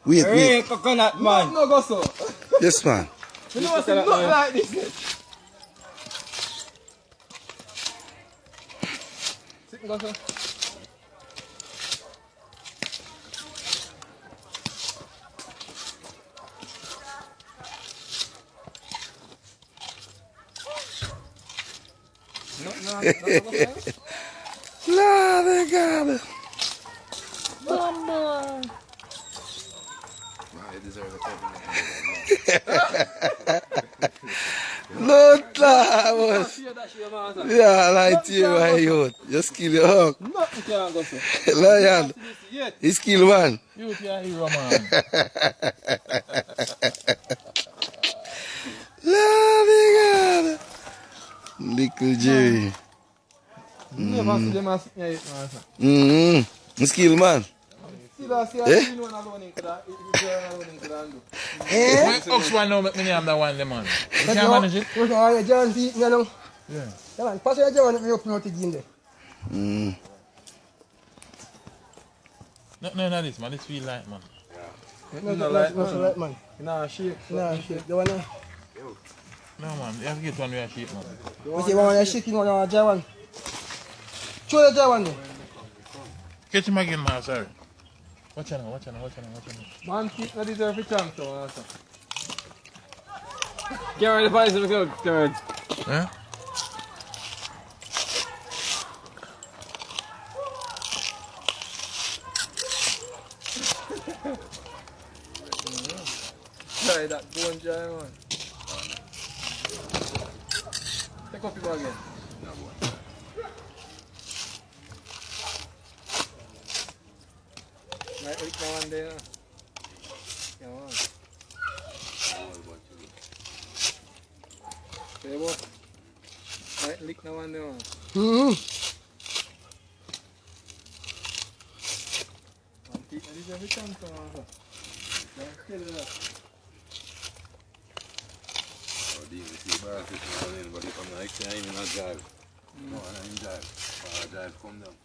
Wait. Hey, coconut man. No go so. Yes, man. You know what's not like this. Sit go so. No. Lord of God. Mama. I deserve a No, boss. Yeah, like you, my youth. Just kill your hawk. Nothing can go so. Lion. He's kill man. You are a hero, man. Lord of God. Little Jerry. Never see them as me man. He's kill man. See that, see Eh? that, one alone in could do. Eh? Oxford now make me name that one, the man. You can't manage it? You know, John feet me along. Yeah. Come on, pass your John me up now to game there. No, this, man. This feel like, man. No, right, man. Nah, shake. Nah, shake. You wanna? No, man. You have to get one with a shape, man. You see one shaking one on Jawan. Show the Jawan there. Catch him again, man. Sorry. Watch out now. Man, feet not deserve a chance, so. Carry the pies of the cook, third. Huh? Try that bone dry, man. Take up your again. Right, lick that one there. Come on. Okay, boy. Right, lick that one there. This is every chance, man. Don't kill it. But if I'm like, I ain't even drive. No, I ain't drive. I drive, come down.